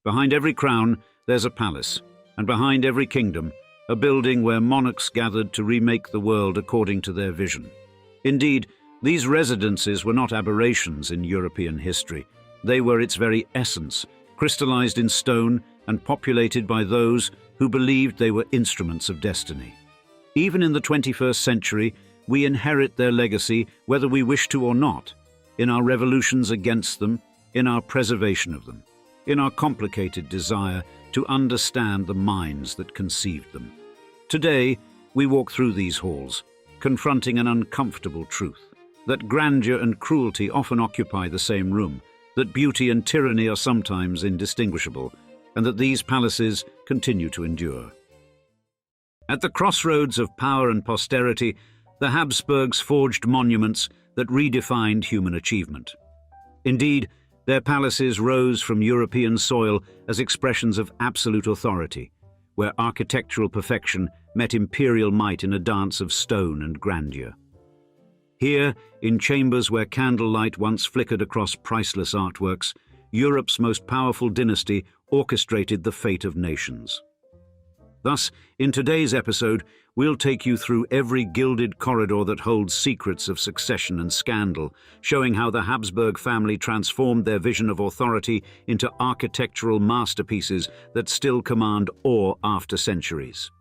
Behind every crown, there's a palace, and behind every kingdom, a building where monarchs gathered to remake the world according to their vision. Indeed, these residences were not aberrations in European history. They were its very essence, crystallized in stone and populated by those who believed they were instruments of destiny. Even in the 21st century, we inherit their legacy, whether we wish to or not, in our revolutions against them, in our preservation of them, in our complicated desire to understand the minds that conceived them. Today, we walk through these halls, confronting an uncomfortable truth, that grandeur and cruelty often occupy the same room, that beauty and tyranny are sometimes indistinguishable, and that these palaces continue to endure. At the crossroads of power and posterity, the Habsburgs forged monuments that redefined human achievement. Indeed, their palaces rose from European soil as expressions of absolute authority, where architectural perfection met imperial might in a dance of stone and grandeur. Here, in chambers where candlelight once flickered across priceless artworks, Europe's most powerful dynasty orchestrated the fate of nations. Thus, in today's episode, we'll take you through every gilded corridor that holds secrets of succession and scandal, showing how the Habsburg family transformed their vision of authority into architectural masterpieces that still command awe after centuries.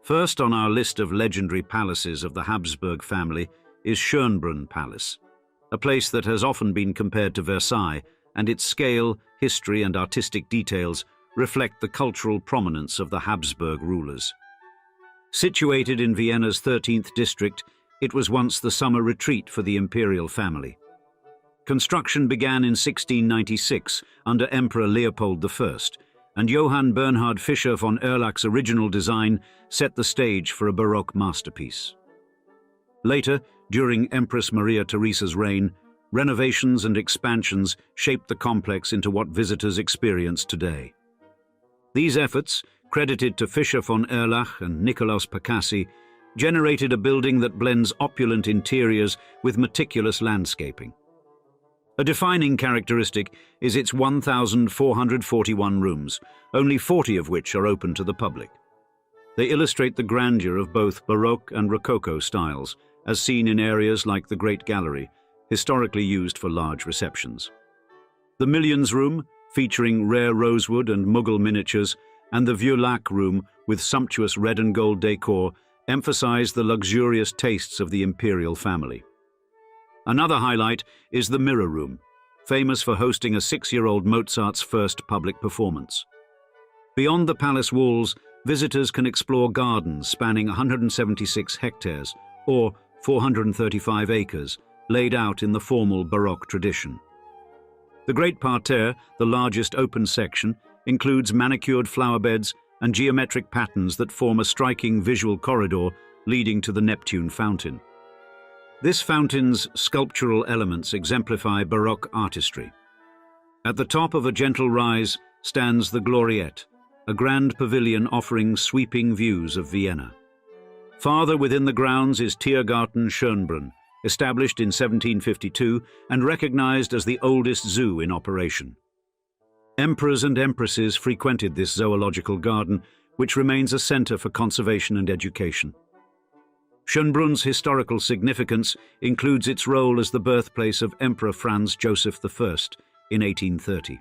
First on our list of legendary palaces of the Habsburg family is Schönbrunn Palace, a place that has often been compared to Versailles, and its scale, history, and artistic details reflect the cultural prominence of the Habsburg rulers. Situated in Vienna's 13th district, it was once the summer retreat for the imperial family. Construction began in 1696 under Emperor Leopold I, and Johann Bernhard Fischer von Erlach's original design set the stage for a Baroque masterpiece. Later, during Empress Maria Theresa's reign, renovations and expansions shaped the complex into what visitors experience today. These efforts, credited to Fischer von Erlach and Nicolaus Percassi, generated a building that blends opulent interiors with meticulous landscaping. A defining characteristic is its 1,441 rooms, only 40 of which are open to the public. They illustrate the grandeur of both Baroque and Rococo styles, as seen in areas like the Great Gallery, historically used for large receptions. The Millions Room, featuring rare rosewood and Mughal miniatures, and the Vieux Lac Room, with sumptuous red and gold decor, emphasize the luxurious tastes of the imperial family. Another highlight is the Mirror Room, famous for hosting a 6-year-old Mozart's first public performance. Beyond the palace walls, visitors can explore gardens spanning 176 hectares, or 435 acres, laid out in the formal Baroque tradition. The Great Parterre, the largest open section, includes manicured flower beds and geometric patterns that form a striking visual corridor leading to the Neptune Fountain. This fountain's sculptural elements exemplify Baroque artistry. At the top of a gentle rise stands the Gloriette, a grand pavilion offering sweeping views of Vienna. Farther within the grounds is Tiergarten Schönbrunn, established in 1752 and recognized as the oldest zoo in operation. Emperors and empresses frequented this zoological garden, which remains a center for conservation and education. Schönbrunn's historical significance includes its role as the birthplace of Emperor Franz Joseph I in 1830.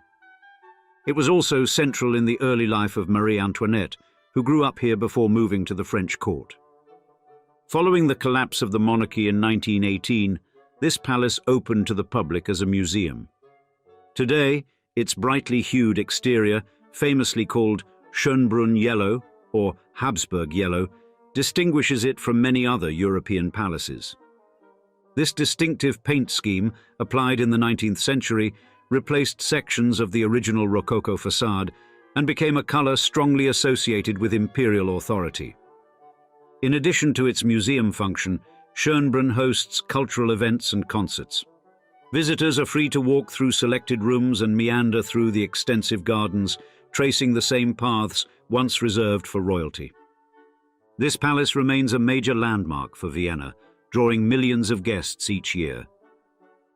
It was also central in the early life of Marie Antoinette, who grew up here before moving to the French court. Following the collapse of the monarchy in 1918, this palace opened to the public as a museum. Today, its brightly hued exterior, famously called Schönbrunn Yellow or Habsburg Yellow, distinguishes it from many other European palaces. This distinctive paint scheme, applied in the 19th century, replaced sections of the original Rococo facade and became a color strongly associated with imperial authority. In addition to its museum function, Schönbrunn hosts cultural events and concerts. Visitors are free to walk through selected rooms and meander through the extensive gardens, tracing the same paths once reserved for royalty. This palace remains a major landmark for Vienna, drawing millions of guests each year.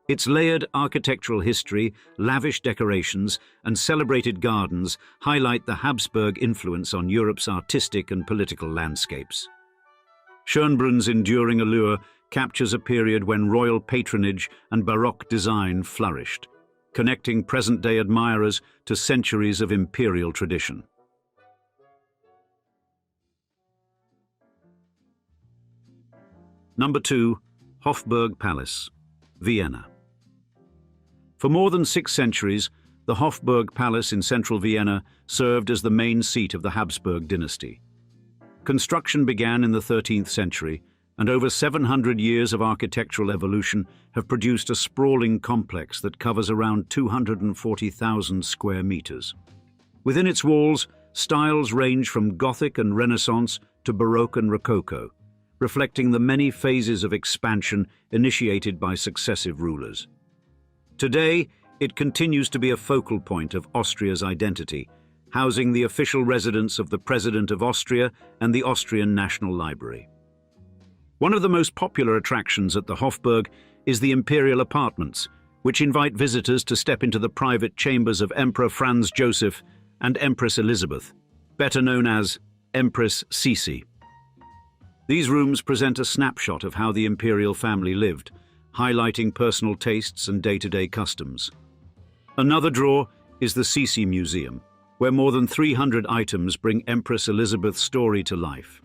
Its layered architectural history, lavish decorations, and celebrated gardens highlight the Habsburg influence on Europe's artistic and political landscapes. Schönbrunn enduring allure captures a period when royal patronage and Baroque design flourished, connecting present-day admirers to centuries of imperial tradition. Number 2. Hofburg Palace, Vienna. For more than 6 centuries, the Hofburg Palace in central Vienna served as the main seat of the Habsburg dynasty. Construction began in the 13th century, and over 700 years of architectural evolution have produced a sprawling complex that covers around 240,000 square meters. Within its walls, styles range from Gothic and Renaissance to Baroque and Rococo, reflecting the many phases of expansion initiated by successive rulers. Today, it continues to be a focal point of Austria's identity, housing the official residence of the President of Austria and the Austrian National Library. One of the most popular attractions at the Hofburg is the Imperial Apartments, which invite visitors to step into the private chambers of Emperor Franz Joseph and Empress Elizabeth, better known as Empress Sisi. These rooms present a snapshot of how the imperial family lived, highlighting personal tastes and day-to-day customs. Another draw is the Sisi Museum, where more than 300 items bring Empress Elizabeth's story to life.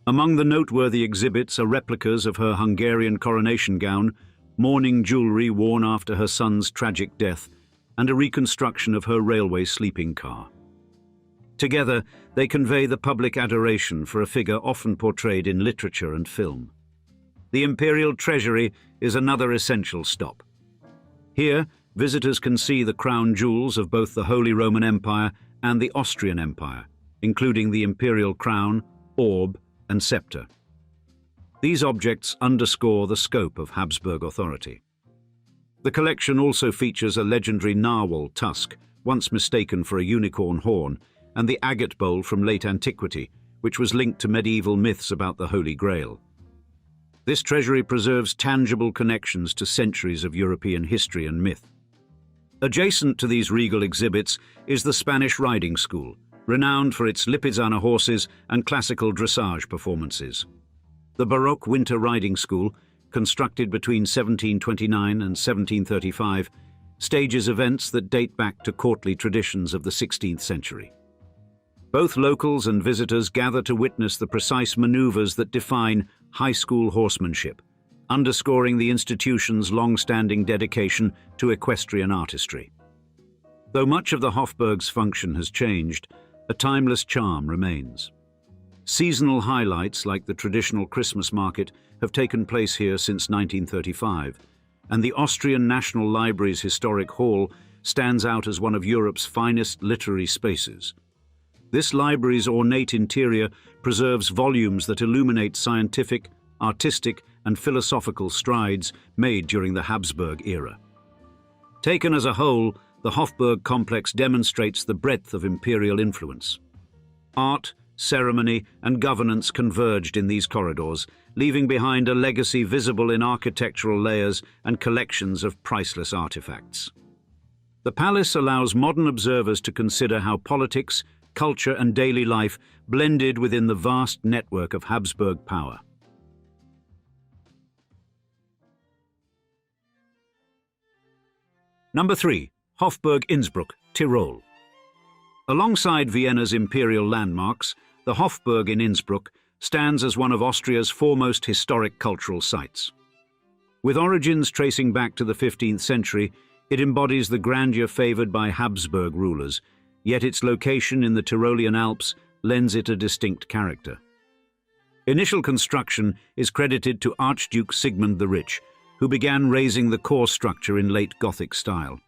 Among the noteworthy exhibits are replicas of her Hungarian coronation gown, mourning jewelry worn after her son's tragic death, and a reconstruction of her railway sleeping car. Together, they convey the public adoration for a figure often portrayed in literature and film. The Imperial Treasury is another essential stop. Here, visitors can see the crown jewels of both the Holy Roman Empire and the Austrian Empire, including the imperial crown, orb, and scepter. These objects underscore the scope of Habsburg authority. The collection also features a legendary narwhal tusk, once mistaken for a unicorn horn, and the agate bowl from late antiquity, which was linked to medieval myths about the Holy Grail. This treasury preserves tangible connections to centuries of European history and myth. Adjacent to these regal exhibits is the Spanish riding school, renowned for its Lipizzaner horses and classical dressage performances. The Baroque winter riding school, constructed between 1729 and 1735, stages events that date back to courtly traditions of the 16th century. Both locals and visitors gather to witness the precise maneuvers that define high school horsemanship, underscoring the institution's long-standing dedication to equestrian artistry. Though much of the Hofburg's function has changed, a timeless charm remains. Seasonal highlights like the traditional Christmas market have taken place here since 1935, and the Austrian National Library's historic hall stands out as one of Europe's finest literary spaces. This library's ornate interior preserves volumes that illuminate scientific, artistic, and philosophical strides made during the Habsburg era. Taken as a whole, the Hofburg complex demonstrates the breadth of imperial influence. Art, ceremony, and governance converged in these corridors, leaving behind a legacy visible in architectural layers and collections of priceless artifacts. The palace allows modern observers to consider how politics, culture, and daily life blended within the vast network of Habsburg power. Number 3. Hofburg Innsbruck, Tyrol. Alongside Vienna's imperial landmarks, the Hofburg in Innsbruck stands as one of Austria's foremost historic cultural sites. With origins tracing back to the 15th century, it embodies the grandeur favored by Habsburg rulers, yet its location in the Tyrolean Alps lends it a distinct character. Initial construction is credited to Archduke Sigmund the Rich, who began raising the core structure in late Gothic style.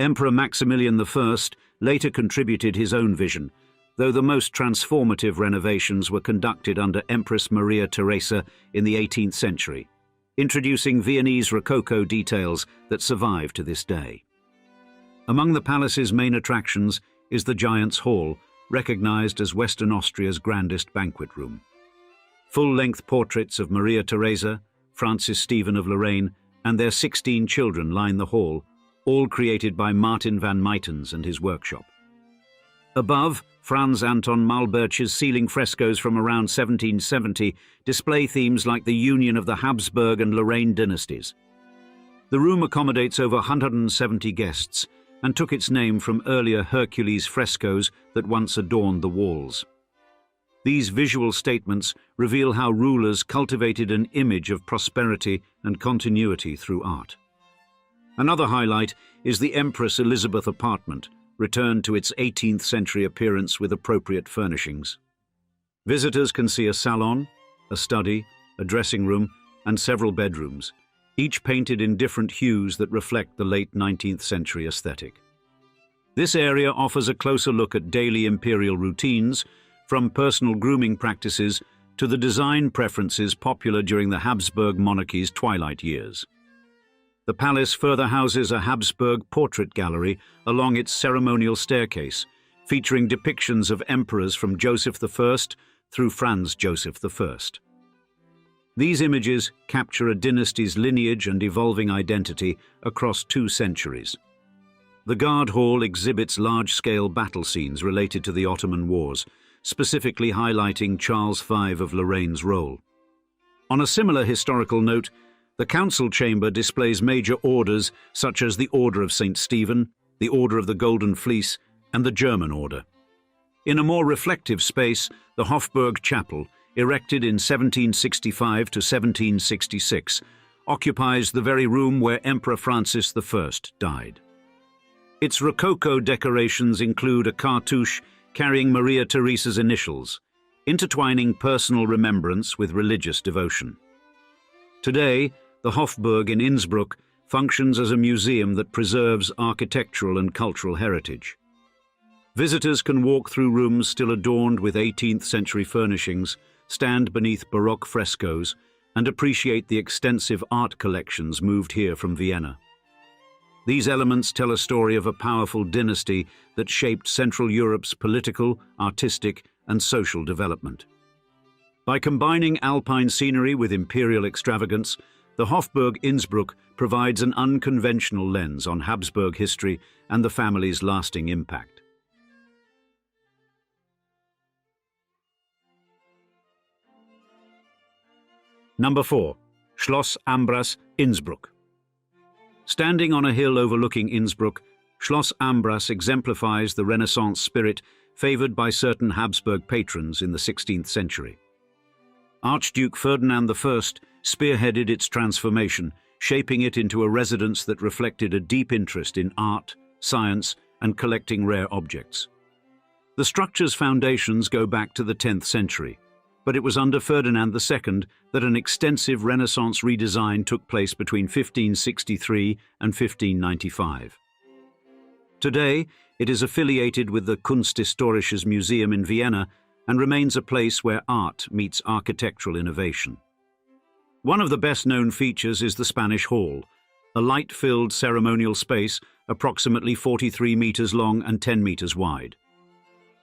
Emperor Maximilian I later contributed his own vision, though the most transformative renovations were conducted under Empress Maria Theresa in the 18th century, introducing Viennese Rococo details that survive to this day. Among the palace's main attractions is the Giant's Hall, recognized as Western Austria's grandest banquet room. Full-length portraits of Maria Theresa, Francis Stephen of Lorraine, and their 16 children line the hall, all created by Martin van Muytens and his workshop. Above, Franz Anton Malbertsch's ceiling frescoes from around 1770 display themes like the union of the Habsburg and Lorraine dynasties. The room accommodates over 170 guests and took its name from earlier Hercules frescoes that once adorned the walls. These visual statements reveal how rulers cultivated an image of prosperity and continuity through art. Another highlight is the Empress Elizabeth apartment, returned to its 18th century appearance with appropriate furnishings. Visitors can see a salon, a study, a dressing room, and several bedrooms, each painted in different hues that reflect the late 19th century aesthetic. This area offers a closer look at daily imperial routines, from personal grooming practices to the design preferences popular during the Habsburg monarchy's twilight years. The palace further houses a Habsburg portrait gallery along its ceremonial staircase, featuring depictions of emperors from Joseph I through Franz Joseph I. These images capture a dynasty's lineage and evolving identity across 2 centuries. The guard hall exhibits large-scale battle scenes related to the Ottoman Wars, specifically highlighting Charles V of Lorraine's role. On a similar historical note, the council chamber displays major orders such as the Order of St. Stephen, the Order of the Golden Fleece, and the German Order. In a more reflective space, the Hofburg Chapel, erected in 1765 to 1766, occupies the very room where Emperor Francis I died. Its Rococo decorations include a cartouche carrying Maria Theresa's initials, intertwining personal remembrance with religious devotion. Today, the Hofburg in Innsbruck functions as a museum that preserves architectural and cultural heritage. Visitors can walk through rooms still adorned with 18th century furnishings, stand beneath Baroque frescoes, and appreciate the extensive art collections moved here from Vienna. These elements tell a story of a powerful dynasty that shaped Central Europe's political, artistic, and social development. By combining alpine scenery with imperial extravagance, the Hofburg Innsbruck provides an unconventional lens on Habsburg history and the family's lasting impact. Number 4. Schloss Ambras, Innsbruck. Standing on a hill overlooking Innsbruck, Schloss Ambras exemplifies the Renaissance spirit favored by certain Habsburg patrons in the 16th century. Archduke Ferdinand I spearheaded its transformation, shaping it into a residence that reflected a deep interest in art, science, and collecting rare objects. The structure's foundations go back to the 10th century, but it was under Ferdinand II that an extensive Renaissance redesign took place between 1563 and 1595. Today, it is affiliated with the Kunsthistorisches Museum in Vienna and remains a place where art meets architectural innovation. One of the best-known features is the Spanish Hall, a light-filled ceremonial space approximately 43 meters long and 10 meters wide.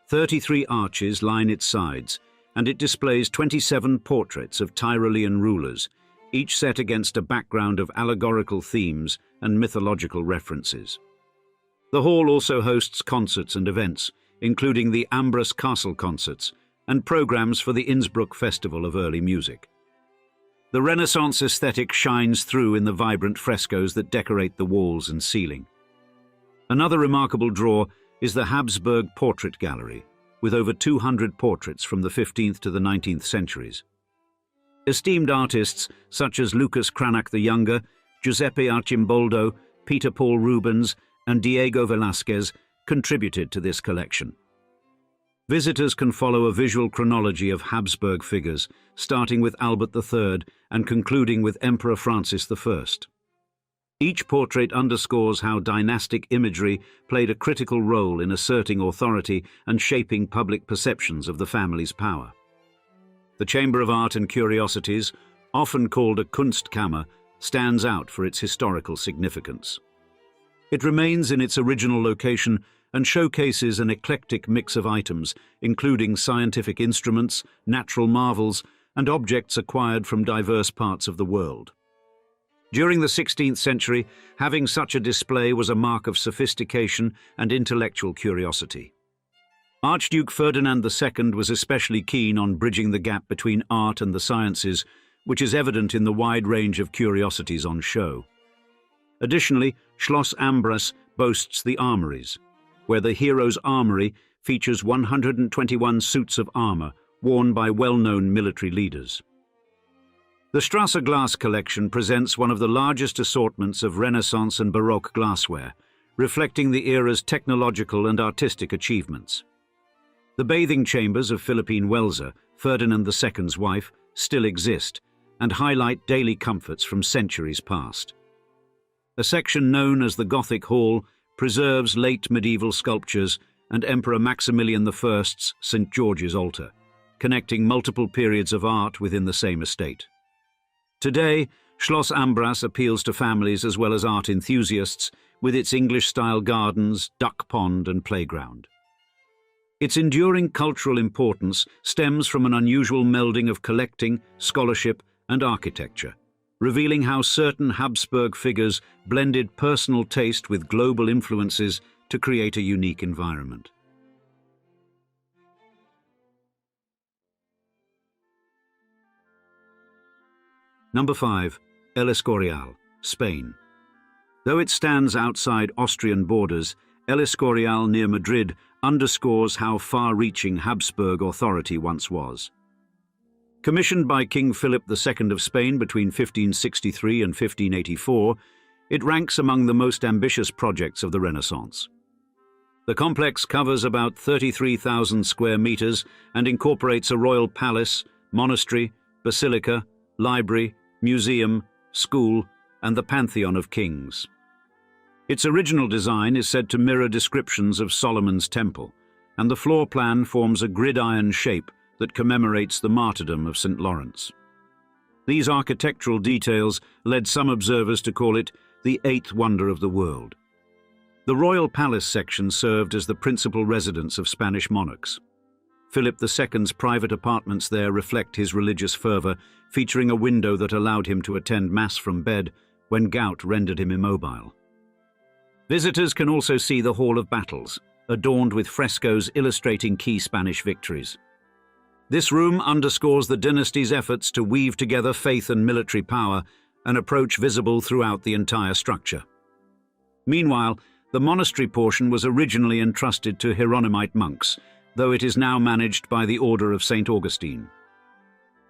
33 arches line its sides, and it displays 27 portraits of Tyrolean rulers, each set against a background of allegorical themes and mythological references. The hall also hosts concerts and events, including the Ambras Castle Concerts and programs for the Innsbruck Festival of Early Music. The Renaissance aesthetic shines through in the vibrant frescoes that decorate the walls and ceiling. Another remarkable draw is the Habsburg Portrait Gallery, with over 200 portraits from the 15th to the 19th centuries. Esteemed artists such as Lucas Cranach the Younger, Giuseppe Arcimboldo, Peter Paul Rubens, and Diego Velázquez contributed to this collection. Visitors can follow a visual chronology of Habsburg figures, starting with Albert III and concluding with Emperor Francis I. Each portrait underscores how dynastic imagery played a critical role in asserting authority and shaping public perceptions of the family's power. The Chamber of Art and Curiosities, often called a Kunstkammer, stands out for its historical significance. It remains in its original location and showcases an eclectic mix of items, including scientific instruments, natural marvels, and objects acquired from diverse parts of the world. During the 16th century, having such a display was a mark of sophistication and intellectual curiosity. Archduke Ferdinand II was especially keen on bridging the gap between art and the sciences, which is evident in the wide range of curiosities on show. Additionally, Schloss Ambras boasts the armories, where the hero's armory features 121 suits of armor worn by well-known military leaders. The Strasser glass collection presents one of the largest assortments of Renaissance and Baroque glassware, reflecting the era's technological and artistic achievements. The bathing chambers of Philippine Welser, Ferdinand II's wife, still exist and highlight daily comforts from centuries past. A section known as the Gothic Hall preserves late medieval sculptures and Emperor Maximilian I's St. George's altar, connecting multiple periods of art within the same estate. Today, Schloss Ambras appeals to families as well as art enthusiasts with its English-style gardens, duck pond and playground. Its enduring cultural importance stems from an unusual melding of collecting, scholarship and architecture, revealing how certain Habsburg figures blended personal taste with global influences to create a unique environment. Number 5. El Escorial, Spain. Though it stands outside Austrian borders, El Escorial near Madrid underscores how far-reaching Habsburg authority once was. Commissioned by King Philip II of Spain between 1563 and 1584, it ranks among the most ambitious projects of the Renaissance. The complex covers about 33,000 square meters and incorporates a royal palace, monastery, basilica, library, museum, school, and the Pantheon of Kings. Its original design is said to mirror descriptions of Solomon's Temple, and the floor plan forms a gridiron shape that commemorates the martyrdom of St. Lawrence. These architectural details led some observers to call it the eighth wonder of the world. The royal palace section served as the principal residence of Spanish monarchs. Philip II's private apartments there reflect his religious fervor, featuring a window that allowed him to attend Mass from bed when gout rendered him immobile. Visitors can also see the Hall of Battles, adorned with frescoes illustrating key Spanish victories. This room underscores the dynasty's efforts to weave together faith and military power, an approach visible throughout the entire structure. Meanwhile, the monastery portion was originally entrusted to Hieronymite monks, though it is now managed by the Order of St. Augustine.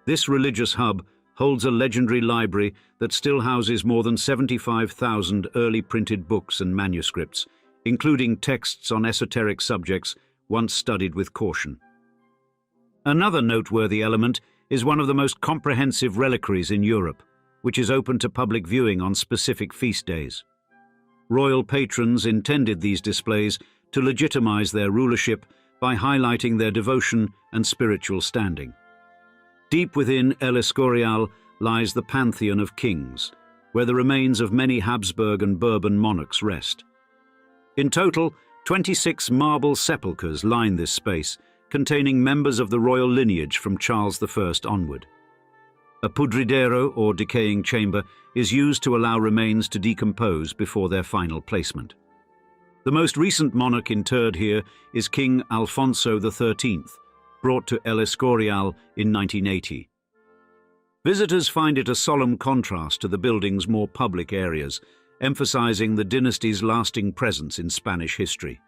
This religious hub holds a legendary library that still houses more than 75,000 early printed books and manuscripts, including texts on esoteric subjects once studied with caution. Another noteworthy element is one of the most comprehensive reliquaries in Europe, which is open to public viewing on specific feast days. Royal patrons intended these displays to legitimize their rulership by highlighting their devotion and spiritual standing. Deep within El Escorial lies the Pantheon of Kings, where the remains of many Habsburg and Bourbon monarchs rest. In total, 26 marble sepulchres line this space, containing members of the royal lineage from Charles I onward. A pudridero, or decaying chamber, is used to allow remains to decompose before their final placement. The most recent monarch interred here is King Alfonso XIII, brought to El Escorial in 1980. Visitors find it a solemn contrast to the building's more public areas, emphasizing the dynasty's lasting presence in Spanish history.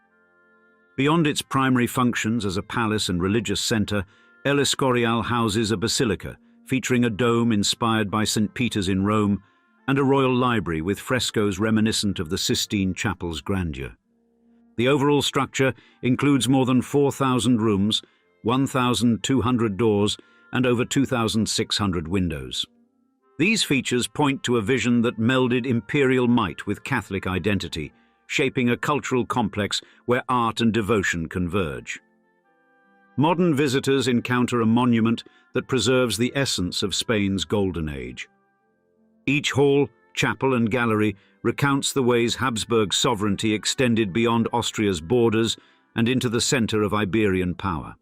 Beyond its primary functions as a palace and religious center, El Escorial houses a basilica featuring a dome inspired by St. Peter's in Rome and a royal library with frescoes reminiscent of the Sistine Chapel's grandeur. The overall structure includes more than 4,000 rooms, 1,200 doors, and over 2,600 windows. These features point to a vision that melded imperial might with Catholic identity, shaping a cultural complex where art and devotion converge. Modern visitors encounter a monument that preserves the essence of Spain's golden age. Each hall, chapel, and gallery recounts the ways Habsburg sovereignty extended beyond Austria's borders and into the center of Iberian power.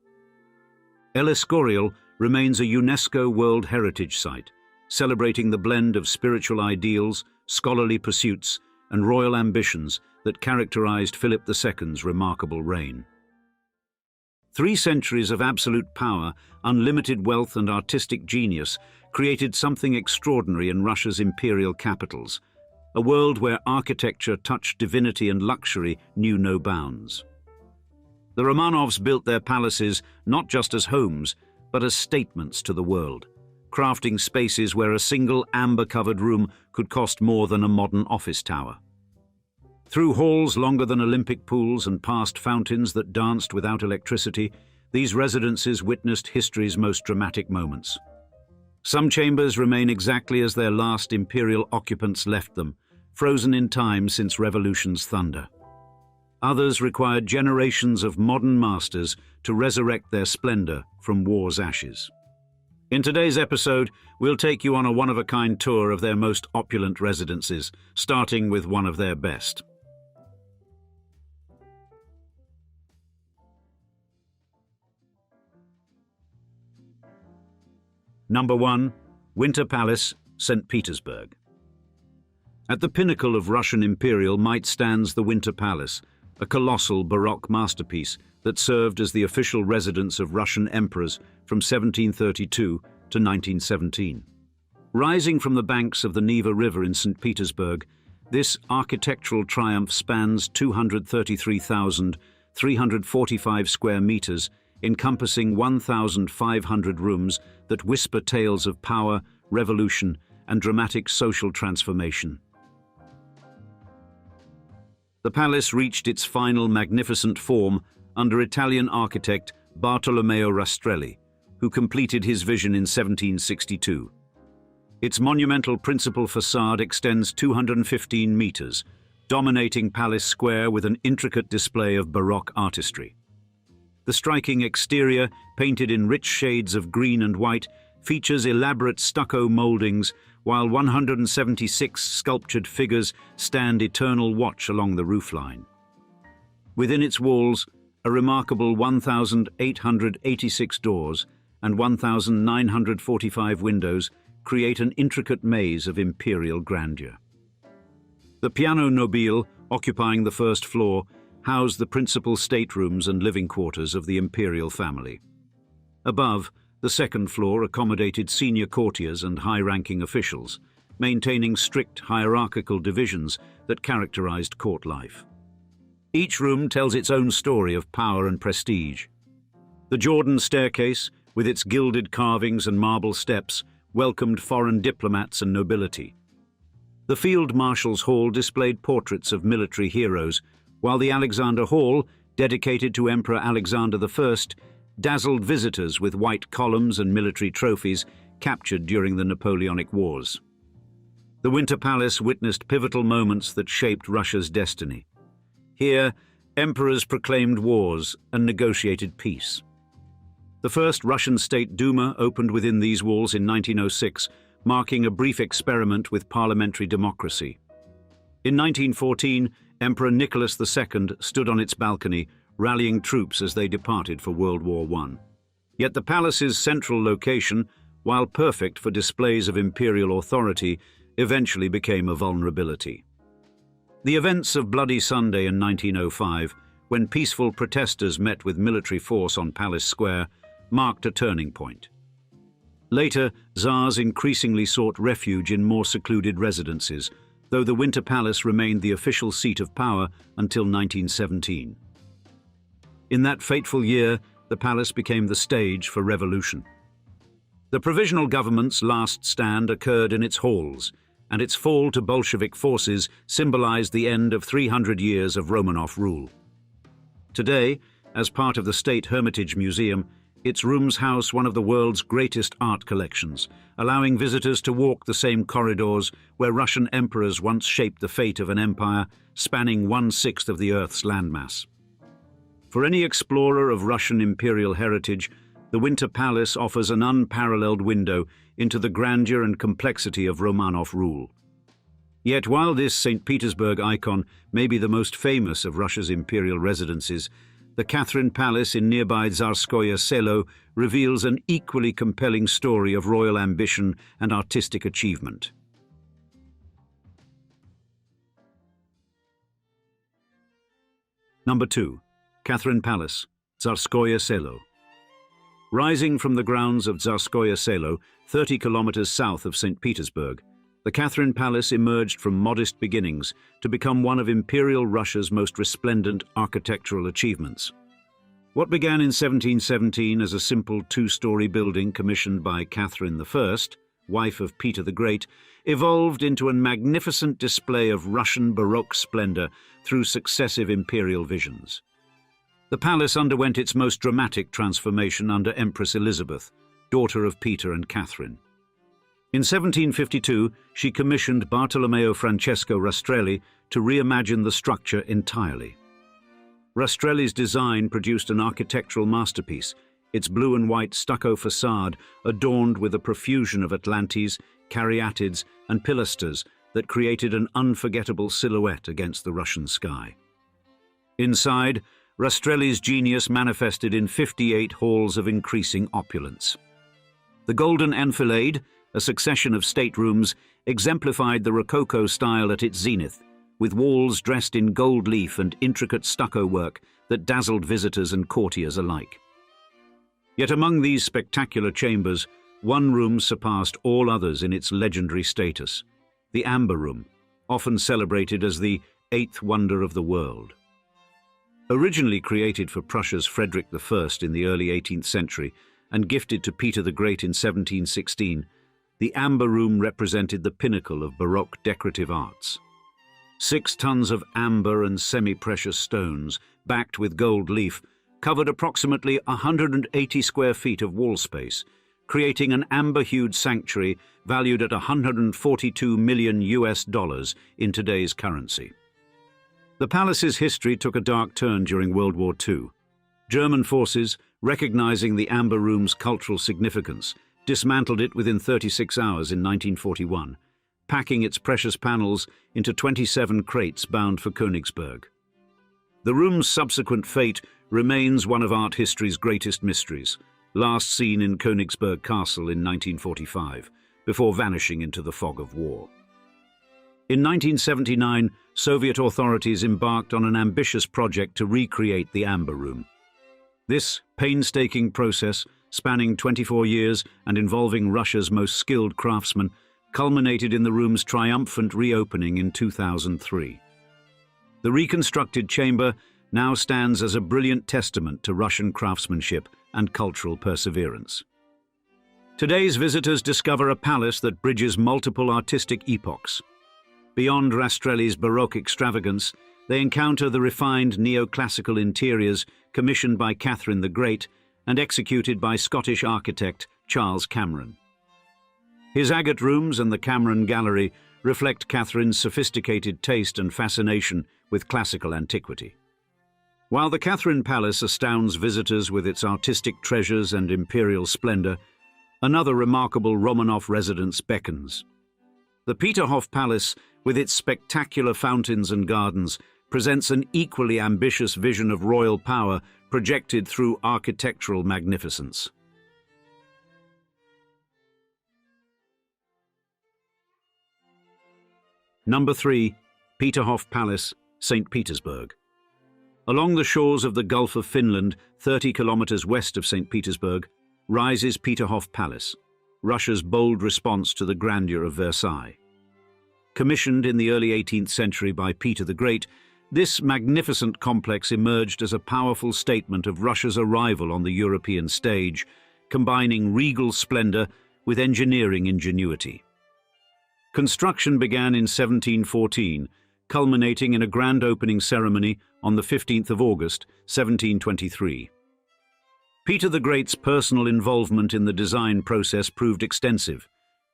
El Escorial remains a UNESCO World Heritage Site, celebrating the blend of spiritual ideals, scholarly pursuits, and royal ambitions that characterized Philip II's remarkable reign. 3 centuries of absolute power, unlimited wealth, and artistic genius created something extraordinary in Russia's imperial capitals, a world where architecture touched divinity and luxury knew no bounds. The Romanovs built their palaces not just as homes, but as statements to the world, crafting spaces where a single amber-covered room could cost more than a modern office tower. Through halls longer than Olympic pools and past fountains that danced without electricity, these residences witnessed history's most dramatic moments. Some chambers remain exactly as their last imperial occupants left them, frozen in time since revolution's thunder. Others required generations of modern masters to resurrect their splendor from war's ashes. In today's episode, we'll take you on a one-of-a-kind tour of their most opulent residences, starting with one of their best. Number 1. Winter Palace, St. Petersburg. At the pinnacle of Russian imperial might stands the Winter Palace, a colossal Baroque masterpiece that served as the official residence of Russian emperors from 1732 to 1917. Rising from the banks of the Neva River in St. Petersburg, this architectural triumph spans 233,345 square meters, encompassing 1,500 rooms that whisper tales of power, revolution, and dramatic social transformation. The palace reached its final magnificent form under Italian architect Bartolomeo Rastrelli, who completed his vision in 1762. Its monumental principal facade extends 215 meters, dominating Palace Square with an intricate display of Baroque artistry. The striking exterior, painted in rich shades of green and white, features elaborate stucco moldings, while 176 sculptured figures stand eternal watch along the roofline. Within its walls, a remarkable 1,886 doors and 1,945 windows create an intricate maze of imperial grandeur. The Piano Nobile, occupying the first floor, housed the principal staterooms and living quarters of the imperial family. Above, the second floor accommodated senior courtiers and high-ranking officials, maintaining strict hierarchical divisions that characterized court life. Each room tells its own story of power and prestige. The Jordan staircase, with its gilded carvings and marble steps, welcomed foreign diplomats and nobility. The Field Marshal's Hall displayed portraits of military heroes, while the Alexander Hall, dedicated to Emperor Alexander I, dazzled visitors with white columns and military trophies captured during the Napoleonic Wars. The Winter Palace witnessed pivotal moments that shaped Russia's destiny. Here, emperors proclaimed wars and negotiated peace. The first Russian State Duma opened within these walls in 1906, marking a brief experiment with parliamentary democracy. In 1914, Emperor Nicholas II stood on its balcony, rallying troops as they departed for World War I. Yet the palace's central location, while perfect for displays of imperial authority, eventually became a vulnerability. The events of Bloody Sunday in 1905, when peaceful protesters met with military force on Palace Square, marked a turning point. Later, Tsars increasingly sought refuge in more secluded residences, though the Winter Palace remained the official seat of power until 1917. In that fateful year, the palace became the stage for revolution. The provisional government's last stand occurred in its halls, and its fall to Bolshevik forces symbolized the end of 300 years of Romanov rule. Today, as part of the State Hermitage Museum, its rooms house one of the world's greatest art collections, allowing visitors to walk the same corridors where Russian emperors once shaped the fate of an empire spanning 1/6 of the Earth's landmass. For any explorer of Russian imperial heritage, the Winter Palace offers an unparalleled window into the grandeur and complexity of Romanov rule. Yet while this St. Petersburg icon may be the most famous of Russia's imperial residences, The Catherine Palace in nearby Tsarskoye Selo reveals an equally compelling story of royal ambition and artistic achievement. Number 2. Catherine Palace, Tsarskoye Selo. Rising from the grounds of Tsarskoye Selo, 30 kilometers south of St. Petersburg, the Catherine Palace emerged from modest beginnings to become one of Imperial Russia's most resplendent architectural achievements. What began in 1717 as a simple two-story building commissioned by Catherine I, wife of Peter the Great, evolved into a magnificent display of Russian Baroque splendor through successive imperial visions. The palace underwent its most dramatic transformation under Empress Elizabeth, daughter of Peter and Catherine. In 1752, she commissioned Bartolomeo Francesco Rastrelli to reimagine the structure entirely. Rastrelli's design produced an architectural masterpiece, its blue and white stucco facade adorned with a profusion of Atlantes, caryatids, and pilasters that created an unforgettable silhouette against the Russian sky. Inside, Rastrelli's genius manifested in 58 halls of increasing opulence. The golden enfilade, a succession of staterooms, exemplified the Rococo style at its zenith, with walls dressed in gold leaf and intricate stucco work that dazzled visitors and courtiers alike. Yet among these spectacular chambers, one room surpassed all others in its legendary status, the Amber Room, often celebrated as the eighth wonder of the world. Originally created for Prussia's Frederick I in the early 18th century and gifted to Peter the Great in 1716, the Amber Room represented the pinnacle of Baroque decorative arts. 6 tons of amber and semi-precious stones, backed with gold leaf, covered approximately 180 square feet of wall space, creating an amber-hued sanctuary valued at $142 million in today's currency. The palace's history took a dark turn during World War II. German forces, recognizing the Amber Room's cultural significance, dismantled it within 36 hours in 1941, packing its precious panels into 27 crates bound for Königsberg. The room's subsequent fate remains one of art history's greatest mysteries, last seen in Königsberg Castle in 1945, before vanishing into the fog of war. In 1979, Soviet authorities embarked on an ambitious project to recreate the Amber Room. This painstaking process, spanning 24 years and involving Russia's most skilled craftsmen, culminated in the room's triumphant reopening in 2003. The reconstructed chamber now stands as a brilliant testament to Russian craftsmanship and cultural perseverance. Today's visitors discover a palace that bridges multiple artistic epochs. Beyond Rastrelli's Baroque extravagance, they encounter the refined neoclassical interiors commissioned by Catherine the Great and executed by Scottish architect Charles Cameron. His agate rooms and the Cameron Gallery reflect Catherine's sophisticated taste and fascination with classical antiquity. While the Catherine Palace astounds visitors with its artistic treasures and imperial splendor, another remarkable Romanov residence beckons. The Peterhof Palace, with its spectacular fountains and gardens, presents an equally ambitious vision of royal power projected through architectural magnificence. Number 3. Peterhof Palace, St. Petersburg. Along the shores of the Gulf of Finland, 30 kilometers west of St. Petersburg, rises Peterhof Palace, Russia's bold response to the grandeur of Versailles. Commissioned in the early 18th century by Peter the Great, this magnificent complex emerged as a powerful statement of Russia's arrival on the European stage, combining regal splendor with engineering ingenuity. Construction began in 1714, culminating in a grand opening ceremony on the 15th of August, 1723. Peter the Great's personal involvement in the design process proved extensive,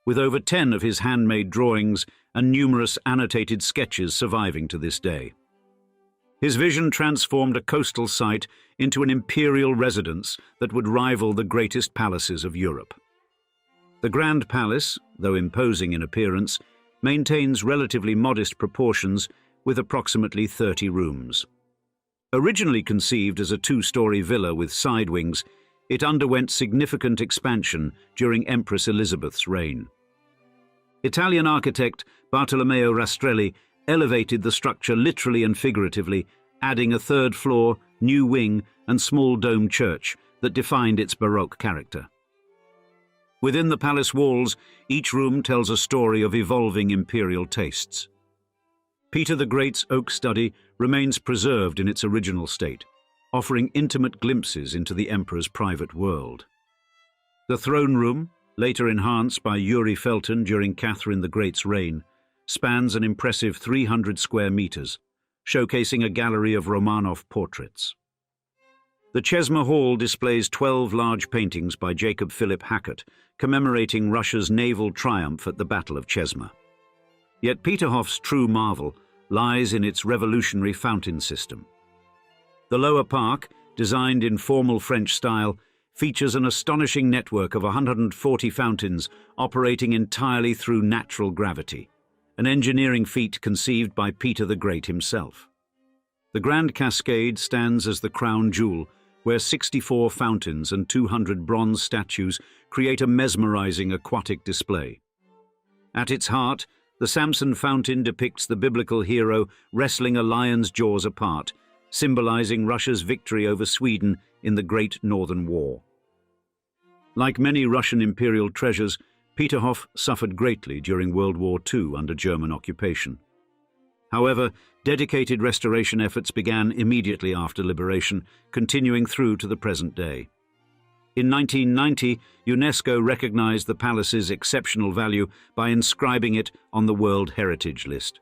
with over 10 of his handmade drawings and numerous annotated sketches surviving to this day. His vision transformed a coastal site into an imperial residence that would rival the greatest palaces of Europe. The Grand Palace, though imposing in appearance, maintains relatively modest proportions with approximately 30 rooms. Originally conceived as a two-story villa with side wings, it underwent significant expansion during Empress Elizabeth's reign. Italian architect Bartolomeo Rastrelli elevated the structure literally and figuratively, adding a third floor, new wing, and small dome church that defined its Baroque character. Within the palace walls, each room tells a story of evolving imperial tastes. Peter the Great's oak study remains preserved in its original state, offering intimate glimpses into the emperor's private world. The throne room, later enhanced by Yuri Felton during Catherine the Great's reign, spans an impressive 300 square meters, showcasing a gallery of Romanov portraits. The Chesma Hall displays 12 large paintings by Jacob Philip Hackett, commemorating Russia's naval triumph at the Battle of Chesma. Yet Peterhof's true marvel lies in its revolutionary fountain system. The lower park, designed in formal French style, features an astonishing network of 140 fountains operating entirely through natural gravity, an engineering feat conceived by Peter the Great himself. The Grand Cascade stands as the crown jewel, where 64 fountains and 200 bronze statues create a mesmerizing aquatic display. At its heart, the Samson Fountain depicts the biblical hero wrestling a lion's jaws apart, symbolizing Russia's victory over Sweden in the Great Northern War. Like many Russian imperial treasures, Peterhof suffered greatly during World War II under German occupation. However, dedicated restoration efforts began immediately after liberation, continuing through to the present day. In 1990, UNESCO recognized the palace's exceptional value by inscribing it on the World Heritage List.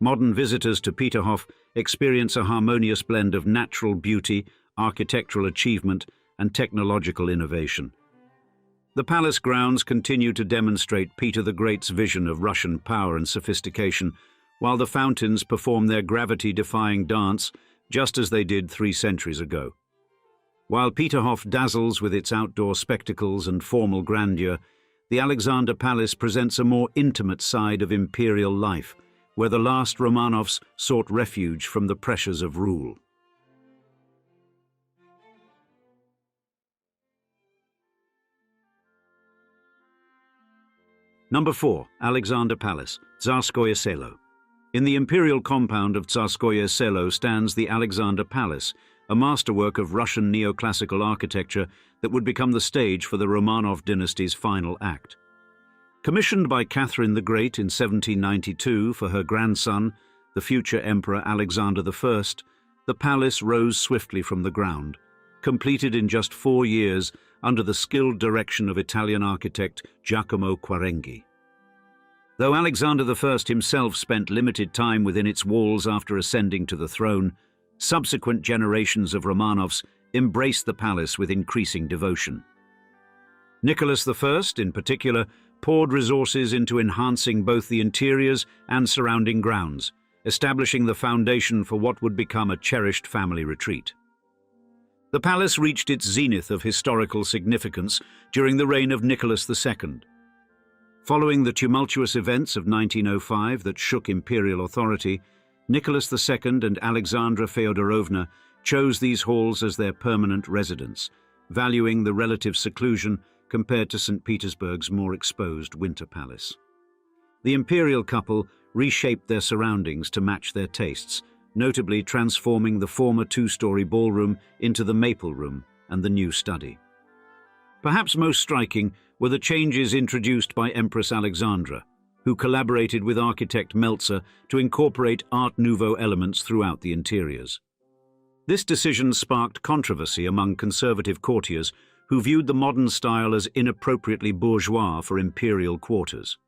Modern visitors to Peterhof experience a harmonious blend of natural beauty, architectural achievement, and technological innovation. The palace grounds continue to demonstrate Peter the Great's vision of Russian power and sophistication, while the fountains perform their gravity-defying dance just as they did 3 centuries ago. While Peterhof dazzles with its outdoor spectacles and formal grandeur, the Alexander Palace presents a more intimate side of imperial life, where the last Romanovs sought refuge from the pressures of rule. Number 4. Alexander Palace, Tsarskoye Selo. In the imperial compound of Tsarskoye Selo stands the Alexander Palace, a masterwork of Russian neoclassical architecture that would become the stage for the Romanov dynasty's final act. Commissioned by Catherine the Great in 1792 for her grandson, the future Emperor Alexander I, the palace rose swiftly from the ground, completed in just 4 years under the skilled direction of Italian architect Giacomo Quarenghi. Though Alexander I himself spent limited time within its walls after ascending to the throne, subsequent generations of Romanovs embraced the palace with increasing devotion. Nicholas I, in particular, poured resources into enhancing both the interiors and surrounding grounds, establishing the foundation for what would become a cherished family retreat. The palace reached its zenith of historical significance during the reign of Nicholas II. Following the tumultuous events of 1905 that shook imperial authority, Nicholas II and Alexandra Feodorovna chose these halls as their permanent residence, valuing the relative seclusion compared to St. Petersburg's more exposed Winter Palace. The imperial couple reshaped their surroundings to match their tastes, notably transforming the former 2-story ballroom into the Maple Room and the new study. Perhaps most striking were the changes introduced by Empress Alexandra, who collaborated with architect Meltzer to incorporate Art Nouveau elements throughout the interiors. This decision sparked controversy among conservative courtiers who viewed the modern style as inappropriately bourgeois for imperial quarters.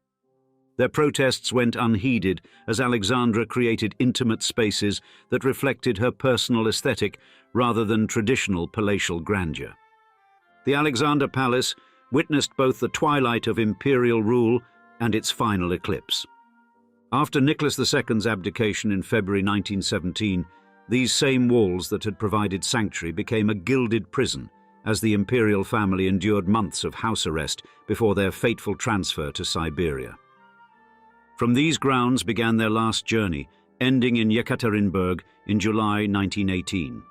Their protests went unheeded as Alexandra created intimate spaces that reflected her personal aesthetic rather than traditional palatial grandeur. The Alexander Palace witnessed both the twilight of imperial rule and its final eclipse. After Nicholas II's abdication in February 1917, these same walls that had provided sanctuary became a gilded prison as the imperial family endured months of house arrest before their fateful transfer to Siberia. From these grounds began their last journey, ending in Yekaterinburg in July 1918.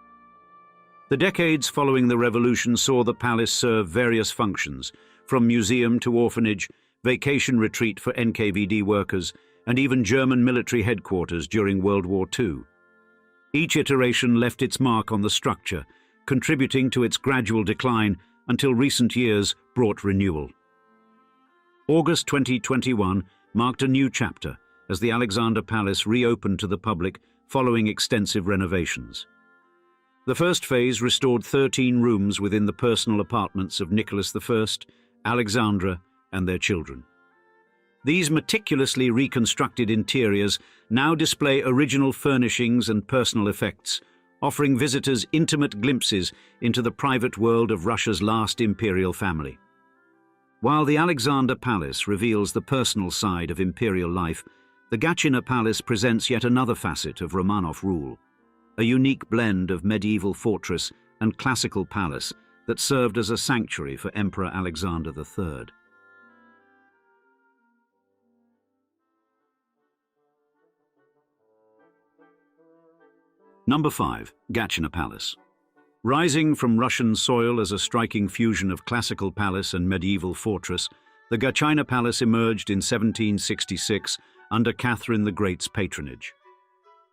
The decades following the revolution saw the palace serve various functions, from museum to orphanage, vacation retreat for NKVD workers, and even German military headquarters during World War II. Each iteration left its mark on the structure, contributing to its gradual decline until recent years brought renewal. August 2021 marked a new chapter as the Alexander Palace reopened to the public following extensive renovations. The first phase restored 13 rooms within the personal apartments of Nicholas I, Alexandra, and their children. These meticulously reconstructed interiors now display original furnishings and personal effects, offering visitors intimate glimpses into the private world of Russia's last imperial family. While the Alexander Palace reveals the personal side of imperial life, the Gatchina Palace presents yet another facet of Romanov rule, a unique blend of medieval fortress and classical palace that served as a sanctuary for Emperor Alexander III. Number 5. Gatchina Palace. Rising from Russian soil as a striking fusion of classical palace and medieval fortress, the Gatchina Palace emerged in 1766 under Catherine the Great's patronage.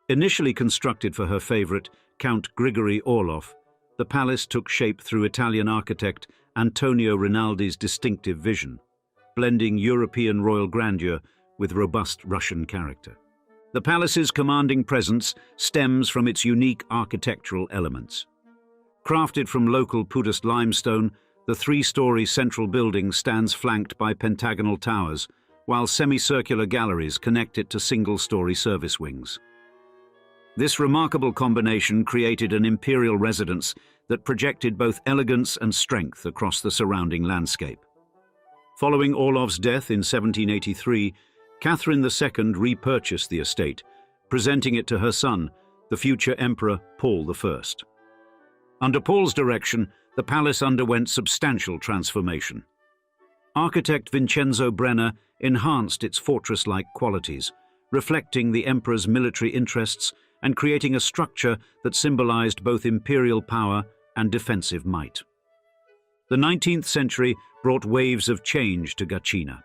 Initially constructed for her favorite, Count Grigory Orlov, the palace took shape through Italian architect Antonio Rinaldi's distinctive vision, blending European royal grandeur with robust Russian character. The palace's commanding presence stems from its unique architectural elements. Crafted from local Pudust limestone, the three-story central building stands flanked by pentagonal towers, while semicircular galleries connect it to single-story service wings. This remarkable combination created an imperial residence that projected both elegance and strength across the surrounding landscape. Following Orlov's death in 1783, Catherine II repurchased the estate, presenting it to her son, the future Emperor Paul I. Under Paul's direction, the palace underwent substantial transformation. Architect Vincenzo Brenner enhanced its fortress-like qualities, reflecting the emperor's military interests and creating a structure that symbolized both imperial power and defensive might. The 19th century brought waves of change to Gatchina.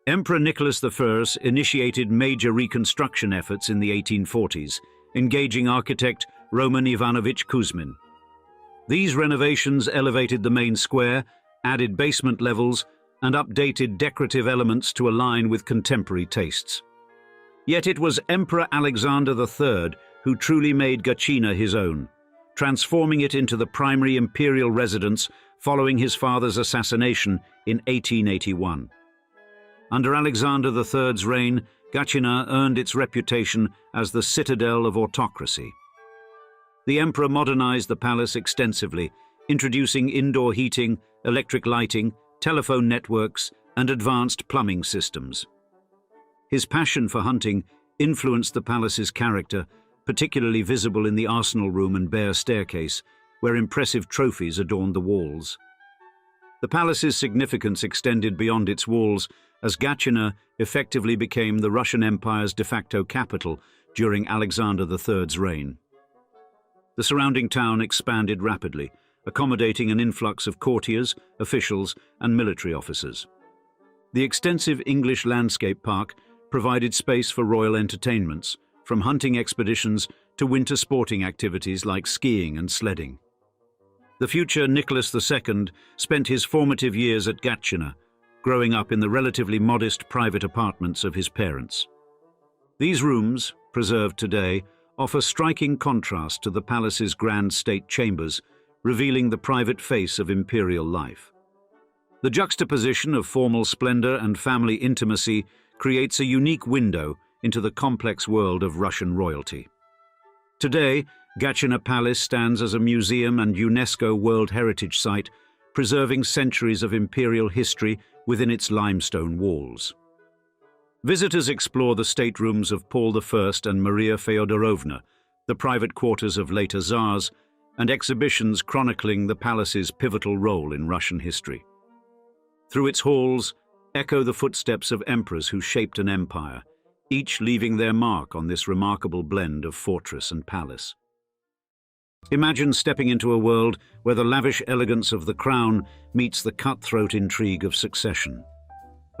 Emperor Nicholas I initiated major reconstruction efforts in the 1840s, engaging architect Roman Ivanovich Kuzmin. These renovations elevated the main square, added basement levels, and updated decorative elements to align with contemporary tastes. Yet it was Emperor Alexander III who truly made Gatchina his own, transforming it into the primary imperial residence following his father's assassination in 1881. Under Alexander III's reign, Gatchina earned its reputation as the citadel of autocracy. The emperor modernized the palace extensively, introducing indoor heating, electric lighting, telephone networks, and advanced plumbing systems. His passion for hunting influenced the palace's character, particularly visible in the arsenal room and bare staircase, where impressive trophies adorned the walls. The palace's significance extended beyond its walls, as Gatchina effectively became the Russian Empire's de facto capital during Alexander III's reign. The surrounding town expanded rapidly, accommodating an influx of courtiers, officials, and military officers. The extensive English landscape park provided space for royal entertainments, from hunting expeditions to winter sporting activities like skiing and sledding. The future Nicholas II spent his formative years at Gatchina, growing up in the relatively modest private apartments of his parents. These rooms, preserved today, offer striking contrast to the palace's grand state chambers, revealing the private face of imperial life. The juxtaposition of formal splendor and family intimacy creates a unique window into the complex world of Russian royalty. Today, Gatchina Palace stands as a museum and UNESCO World Heritage Site, preserving centuries of imperial history within its limestone walls. Visitors explore the staterooms of Paul I and Maria Feodorovna, the private quarters of later Tsars, and exhibitions chronicling the palace's pivotal role in Russian history. Through its halls echo the footsteps of emperors who shaped an empire, each leaving their mark on this remarkable blend of fortress and palace. Imagine stepping into a world where the lavish elegance of the crown meets the cutthroat intrigue of succession.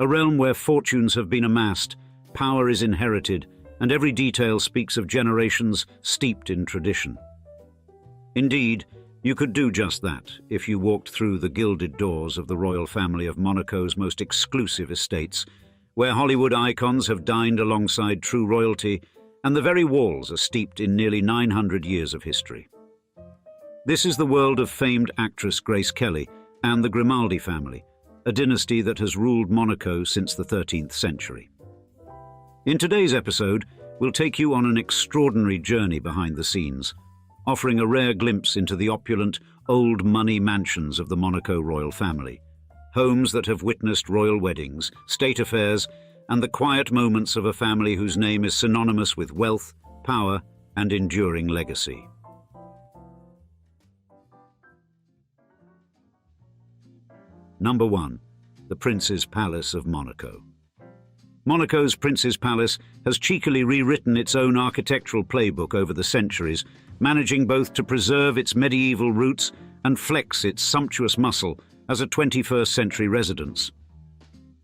A realm where fortunes have been amassed, power is inherited, and every detail speaks of generations steeped in tradition. Indeed, you could do just that if you walked through the gilded doors of the royal family of Monaco's most exclusive estates, where Hollywood icons have dined alongside true royalty, and the very walls are steeped in nearly 900 years of history. This is the world of famed actress Grace Kelly and the Grimaldi family, a dynasty that has ruled Monaco since the 13th century. In today's episode, we'll take you on an extraordinary journey behind the scenes, offering a rare glimpse into the opulent, old money mansions of the Monaco royal family, homes that have witnessed royal weddings, state affairs, and the quiet moments of a family whose name is synonymous with wealth, power, and enduring legacy. Number 1. The Prince's Palace of Monaco. Monaco's Prince's Palace has cheekily rewritten its own architectural playbook over the centuries, managing both to preserve its medieval roots and flex its sumptuous muscle as a 21st century residence.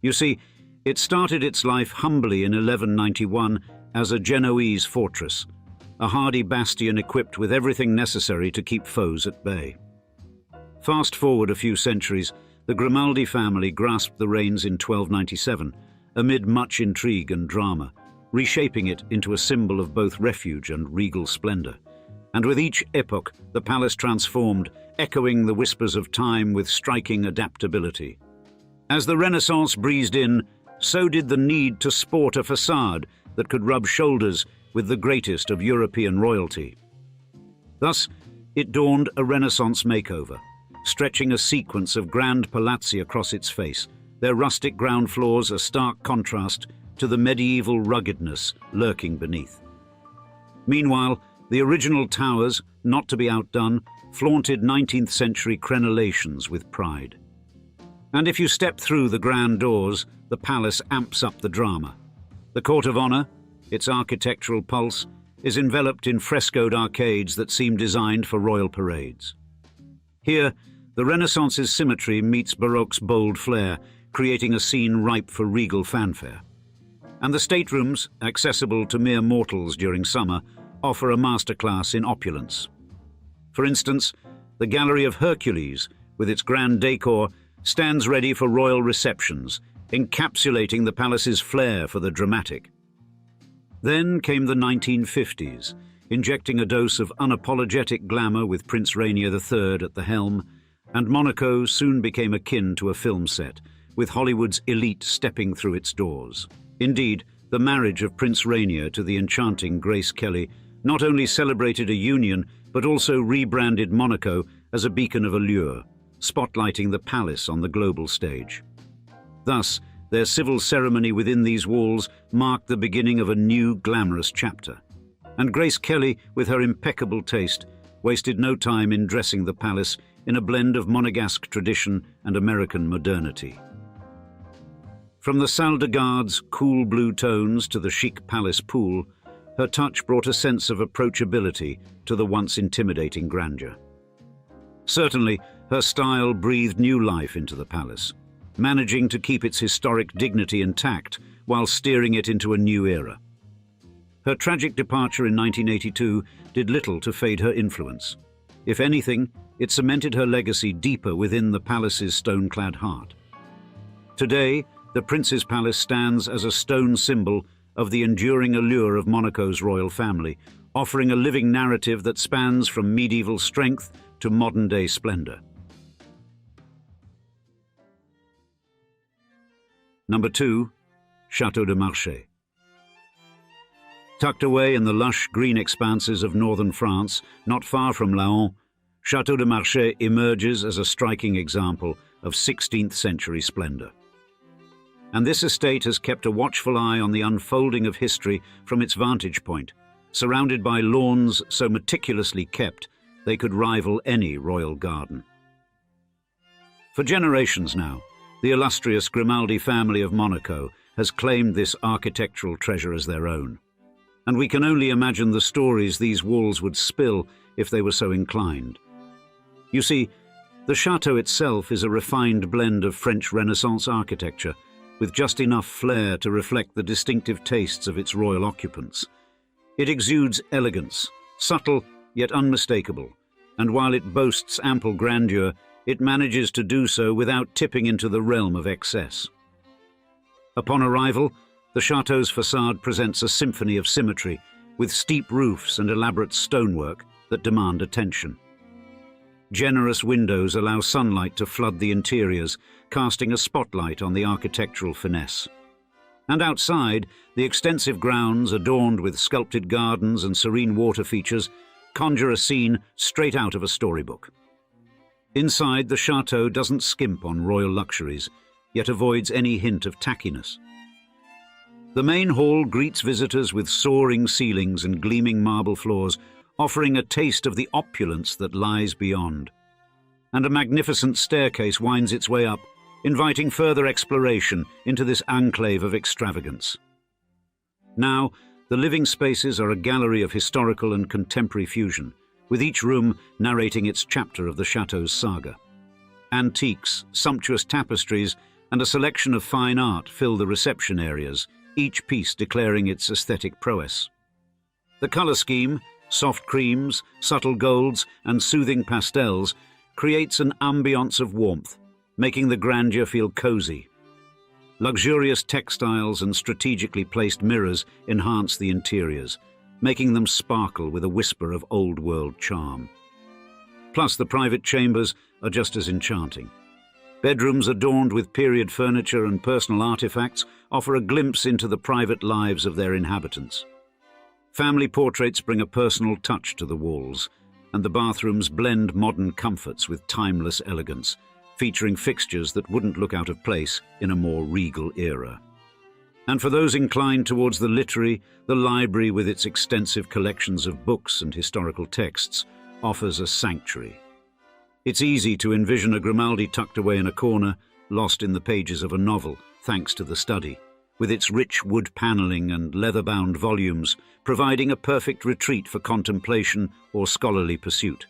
You see, it started its life humbly in 1191 as a Genoese fortress, a hardy bastion equipped with everything necessary to keep foes at bay. Fast forward a few centuries, the Grimaldi family grasped the reins in 1297, amid much intrigue and drama, reshaping it into a symbol of both refuge and regal splendor. And with each epoch, the palace transformed, echoing the whispers of time with striking adaptability. As the Renaissance breezed in, so did the need to sport a facade that could rub shoulders with the greatest of European royalty. Thus, it donned a Renaissance makeover, stretching a sequence of grand palazzi across its face, their rustic ground floors a stark contrast to the medieval ruggedness lurking beneath. Meanwhile, the original towers, not to be outdone, flaunted 19th century crenellations with pride. And if you step through the grand doors, the palace amps up the drama. The Court of Honor, its architectural pulse, is enveloped in frescoed arcades that seem designed for royal parades. Here, the Renaissance's symmetry meets Baroque's bold flair, creating a scene ripe for regal fanfare. And the staterooms, accessible to mere mortals during summer, offer a masterclass in opulence. For instance, the Gallery of Hercules, with its grand decor, stands ready for royal receptions, encapsulating the palace's flair for the dramatic. Then came the 1950s, injecting a dose of unapologetic glamour with Prince Rainier III at the helm, and Monaco soon became akin to a film set, with Hollywood's elite stepping through its doors. Indeed, the marriage of Prince Rainier to the enchanting Grace Kelly not only celebrated a union, but also rebranded Monaco as a beacon of allure, spotlighting the palace on the global stage. Thus, their civil ceremony within these walls marked the beginning of a new glamorous chapter. And Grace Kelly, with her impeccable taste, wasted no time in dressing the palace in a blend of Monegasque tradition and American modernity. From the salle de garde's cool blue tones to the chic palace pool, her touch brought a sense of approachability to the once intimidating grandeur. Certainly, her style breathed new life into the palace, managing to keep its historic dignity intact while steering it into a new era. Her tragic departure in 1982 did little to fade her influence. If anything, it cemented her legacy deeper within the palace's stone-clad heart. Today, the Prince's Palace stands as a stone symbol of the enduring allure of Monaco's royal family, offering a living narrative that spans from medieval strength to modern-day splendor. Number 2. Château de Marchais. Tucked away in the lush green expanses of northern France, not far from Laon, Château de Marchais emerges as a striking example of 16th century splendor. And this estate has kept a watchful eye on the unfolding of history from its vantage point, surrounded by lawns so meticulously kept they could rival any royal garden. For generations now, the illustrious Grimaldi family of Monaco has claimed this architectural treasure as their own. And we can only imagine the stories these walls would spill if they were so inclined. You see, the chateau itself is a refined blend of French Renaissance architecture, with just enough flair to reflect the distinctive tastes of its royal occupants. It exudes elegance, subtle yet unmistakable, and while it boasts ample grandeur, it manages to do so without tipping into the realm of excess. Upon arrival, the chateau's facade presents a symphony of symmetry, with steep roofs and elaborate stonework that demand attention. Generous windows allow sunlight to flood the interiors, casting a spotlight on the architectural finesse. And outside, the extensive grounds, adorned with sculpted gardens and serene water features, conjure a scene straight out of a storybook. Inside, the chateau doesn't skimp on royal luxuries, yet avoids any hint of tackiness. The main hall greets visitors with soaring ceilings and gleaming marble floors, offering a taste of the opulence that lies beyond. And a magnificent staircase winds its way up, inviting further exploration into this enclave of extravagance. Now, the living spaces are a gallery of historical and contemporary fusion, with each room narrating its chapter of the chateau's saga. Antiques, sumptuous tapestries, and a selection of fine art fill the reception areas, each piece declaring its aesthetic prowess. The color scheme, soft creams, subtle golds, and soothing pastels, creates an ambiance of warmth, making the grandeur feel cozy. Luxurious textiles and strategically placed mirrors enhance the interiors, making them sparkle with a whisper of old-world charm. Plus, the private chambers are just as enchanting. Bedrooms adorned with period furniture and personal artifacts offer a glimpse into the private lives of their inhabitants. Family portraits bring a personal touch to the walls, and the bathrooms blend modern comforts with timeless elegance, featuring fixtures that wouldn't look out of place in a more regal era. And for those inclined towards the literary, the library with its extensive collections of books and historical texts offers a sanctuary. It's easy to envision a Grimaldi tucked away in a corner, lost in the pages of a novel, thanks to the study, with its rich wood paneling and leather-bound volumes, providing a perfect retreat for contemplation or scholarly pursuit.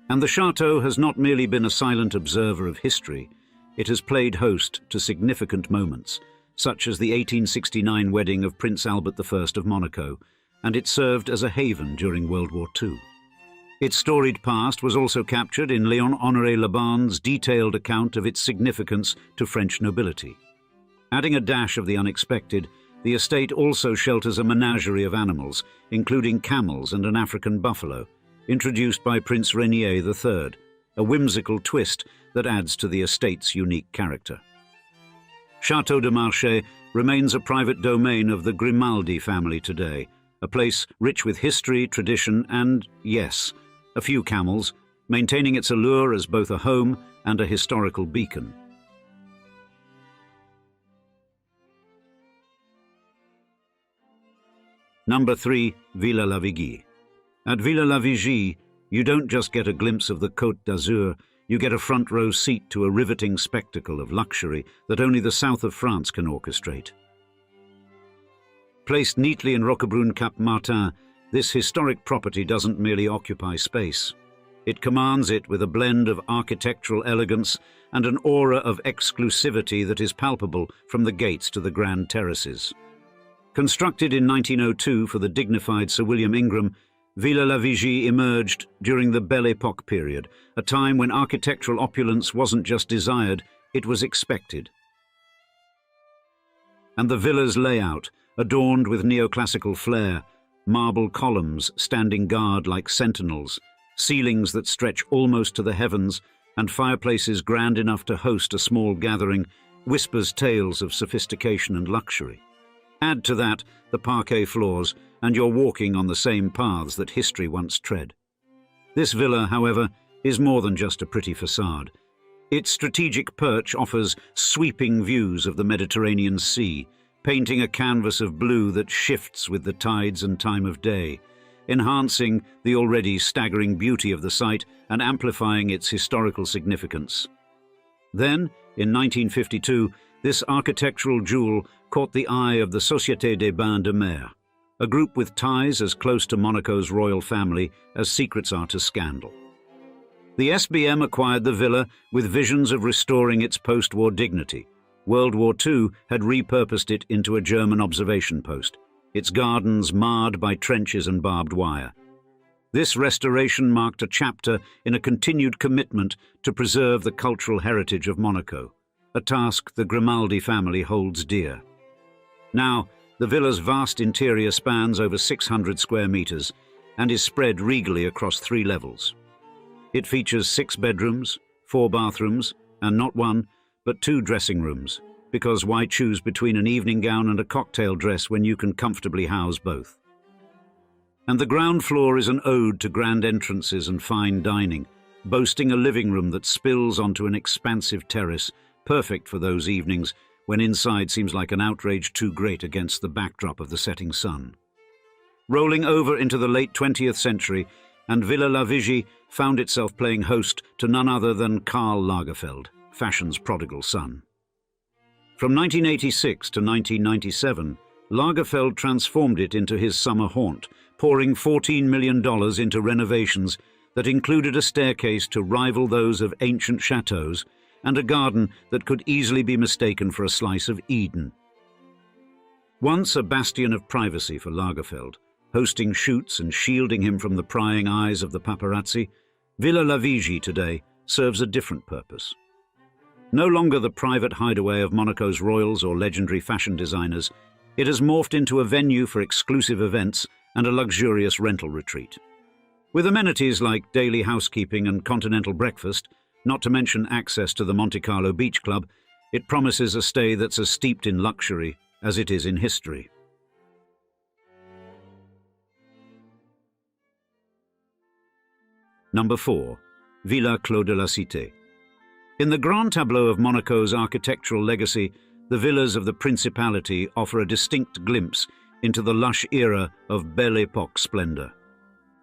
And the chateau has not merely been a silent observer of history, it has played host to significant moments, such as the 1869 wedding of Prince Albert I of Monaco, and it served as a haven during World War II. Its storied past was also captured in Léon-Honoré Le Bon's detailed account of its significance to French nobility. Adding a dash of the unexpected, the estate also shelters a menagerie of animals, including camels and an African buffalo, introduced by Prince Rainier III, a whimsical twist that adds to the estate's unique character. Château de Marchais remains a private domain of the Grimaldi family today, a place rich with history, tradition, and, yes, a few camels, maintaining its allure as both a home and a historical beacon. Number 3. Villa La Vigie. At Villa La Vigie, you don't just get a glimpse of the Côte d'Azur, you get a front-row seat to a riveting spectacle of luxury that only the south of France can orchestrate. Placed neatly in Roquebrune-Cap-Martin, this historic property doesn't merely occupy space. It commands it with a blend of architectural elegance and an aura of exclusivity that is palpable from the gates to the grand terraces. Constructed in 1902 for the dignified Sir William Ingram, Villa La Vigie emerged during the Belle Époque period, a time when architectural opulence wasn't just desired, it was expected. And the villa's layout, adorned with neoclassical flair, marble columns standing guard like sentinels, ceilings that stretch almost to the heavens, and fireplaces grand enough to host a small gathering, whispers tales of sophistication and luxury. Add to that the parquet floors, and you're walking on the same paths that history once tread. This villa, however, is more than just a pretty facade. Its strategic perch offers sweeping views of the Mediterranean Sea, painting a canvas of blue that shifts with the tides and time of day, enhancing the already staggering beauty of the site and amplifying its historical significance. Then, in 1952, this architectural jewel caught the eye of the Société des Bains de Mer, a group with ties as close to Monaco's royal family as secrets are to scandal. The SBM acquired the villa with visions of restoring its post-war dignity. World War II had repurposed it into a German observation post, its gardens marred by trenches and barbed wire. This restoration marked a chapter in a continued commitment to preserve the cultural heritage of Monaco, a task the Grimaldi family holds dear. Now, the villa's vast interior spans over 600 square meters and is spread regally across 3 levels. It features 6 bedrooms, 4 bathrooms, and not 1, but 2 dressing rooms, because why choose between an evening gown and a cocktail dress when you can comfortably house both? And the ground floor is an ode to grand entrances and fine dining, boasting a living room that spills onto an expansive terrace, perfect for those evenings when inside seems like an outrage too great against the backdrop of the setting sun. Rolling over into the late 20th century, and Villa La Vigie found itself playing host to none other than Karl Lagerfeld, fashion's prodigal son. From 1986 to 1997, Lagerfeld transformed it into his summer haunt, pouring $14 million into renovations that included a staircase to rival those of ancient chateaux and a garden that could easily be mistaken for a slice of Eden. Once a bastion of privacy for Lagerfeld, hosting shoots and shielding him from the prying eyes of the paparazzi, Villa La Vigie today serves a different purpose. No longer the private hideaway of Monaco's royals or legendary fashion designers, it has morphed into a venue for exclusive events and a luxurious rental retreat. With amenities like daily housekeeping and continental breakfast, not to mention access to the Monte Carlo Beach Club, it promises a stay that's as steeped in luxury as it is in history. Number 4. Villa Clos de la Cité. In the grand tableau of Monaco's architectural legacy, the villas of the Principality offer a distinct glimpse into the lush era of Belle Époque splendor.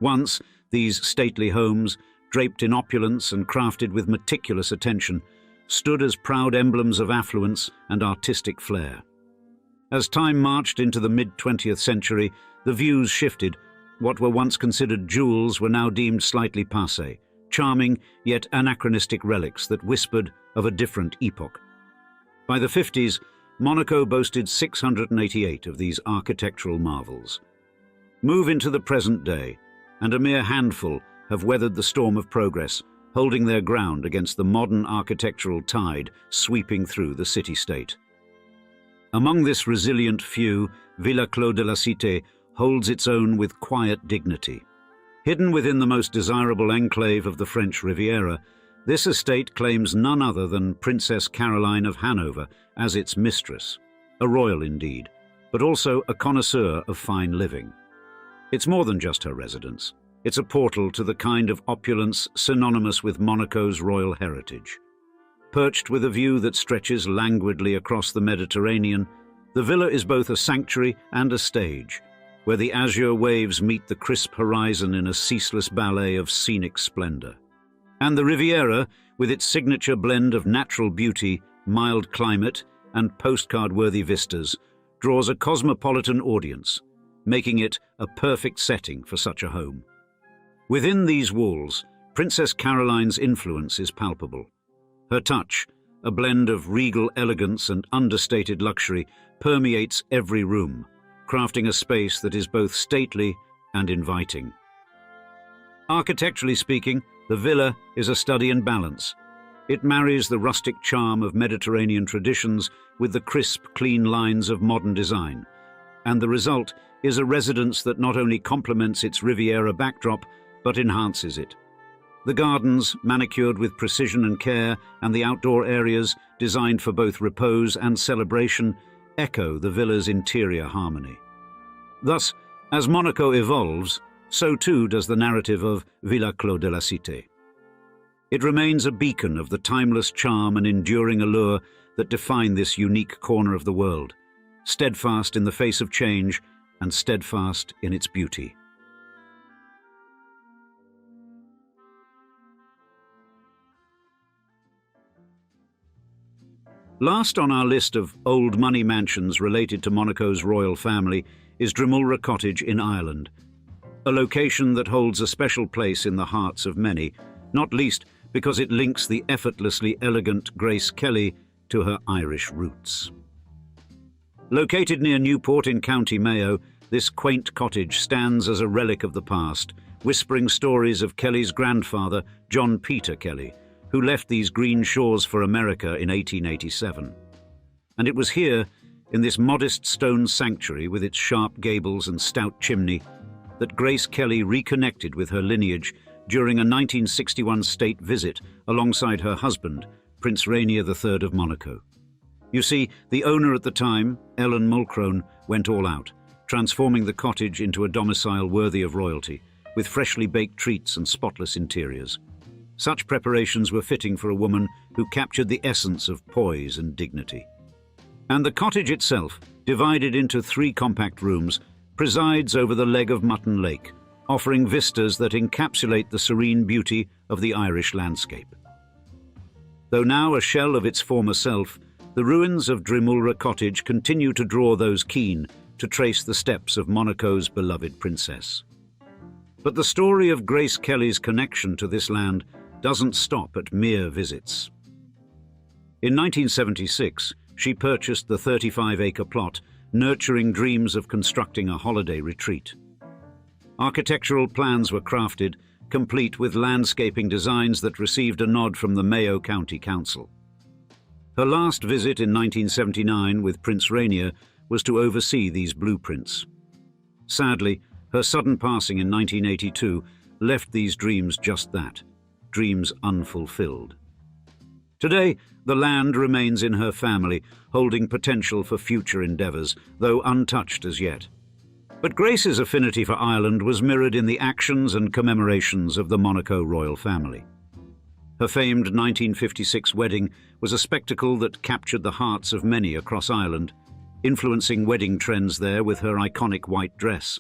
Once, these stately homes, draped in opulence and crafted with meticulous attention, stood as proud emblems of affluence and artistic flair. As time marched into the mid-20th century, the views shifted. What were once considered jewels were now deemed slightly passé, charming yet anachronistic relics that whispered of a different epoch. By the 50s, Monaco boasted 688 of these architectural marvels. Move into the present day, and a mere handful have weathered the storm of progress, holding their ground against the modern architectural tide sweeping through the city-state. Among this resilient few, Villa Clos de la Cité holds its own with quiet dignity. Hidden within the most desirable enclave of the French Riviera, this estate claims none other than Princess Caroline of Hanover as its mistress, a royal indeed, but also a connoisseur of fine living. It's more than just her residence. It's a portal to the kind of opulence synonymous with Monaco's royal heritage. Perched with a view that stretches languidly across the Mediterranean, the villa is both a sanctuary and a stage, where the azure waves meet the crisp horizon in a ceaseless ballet of scenic splendor. And the Riviera, with its signature blend of natural beauty, mild climate, and postcard-worthy vistas, draws a cosmopolitan audience, making it a perfect setting for such a home. Within these walls, Princess Caroline's influence is palpable. Her touch, a blend of regal elegance and understated luxury, permeates every room, crafting a space that is both stately and inviting. Architecturally speaking, the villa is a study in balance. It marries the rustic charm of Mediterranean traditions with the crisp, clean lines of modern design, and the result is a residence that not only complements its Riviera backdrop, but enhances it. The gardens, manicured with precision and care, and the outdoor areas, designed for both repose and celebration, echo the villa's interior harmony. Thus, as Monaco evolves, so too does the narrative of Villa Clos de la Cité. It remains a beacon of the timeless charm and enduring allure that define this unique corner of the world, steadfast in the face of change and steadfast in its beauty. Last on our list of old money mansions related to Monaco's royal family is Drimulra Cottage in Ireland, a location that holds a special place in the hearts of many, not least because it links the effortlessly elegant Grace Kelly to her Irish roots. Located near Newport in County Mayo, this quaint cottage stands as a relic of the past, whispering stories of Kelly's grandfather, John Peter Kelly, who left these green shores for America in 1887. And it was here, in this modest stone sanctuary with its sharp gables and stout chimney, that Grace Kelly reconnected with her lineage during a 1961 state visit alongside her husband, Prince Rainier III of Monaco. You see, the owner at the time, Ellen Mulcrone, went all out, transforming the cottage into a domicile worthy of royalty, with freshly baked treats and spotless interiors. Such preparations were fitting for a woman who captured the essence of poise and dignity. And the cottage itself, divided into 3 compact rooms, presides over the Leg of Mutton Lake, offering vistas that encapsulate the serene beauty of the Irish landscape. Though now a shell of its former self, the ruins of Drimulra Cottage continue to draw those keen to trace the steps of Monaco's beloved princess. But the story of Grace Kelly's connection to this land doesn't stop at mere visits. In 1976, she purchased the 35-acre plot, nurturing dreams of constructing a holiday retreat. Architectural plans were crafted, complete with landscaping designs that received a nod from the Mayo County Council. Her last visit in 1979 with Prince Rainier was to oversee these blueprints. Sadly, her sudden passing in 1982 left these dreams just that, dreams unfulfilled. Today, the land remains in her family, holding potential for future endeavours, though untouched as yet. But Grace's affinity for Ireland was mirrored in the actions and commemorations of the Monaco royal family. Her famed 1956 wedding was a spectacle that captured the hearts of many across Ireland, influencing wedding trends there with her iconic white dress.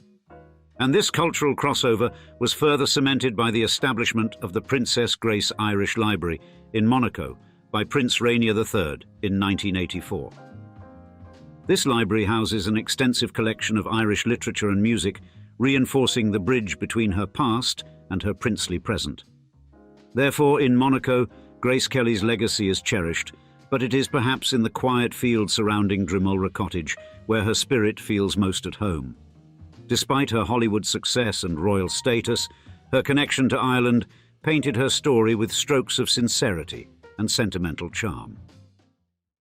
And this cultural crossover was further cemented by the establishment of the Princess Grace Irish Library in Monaco by Prince Rainier III in 1984. This library houses an extensive collection of Irish literature and music, reinforcing the bridge between her past and her princely present. Therefore, in Monaco, Grace Kelly's legacy is cherished, but it is perhaps in the quiet fields surrounding Drimulra Cottage where her spirit feels most at home. Despite her Hollywood success and royal status, her connection to Ireland painted her story with strokes of sincerity and sentimental charm.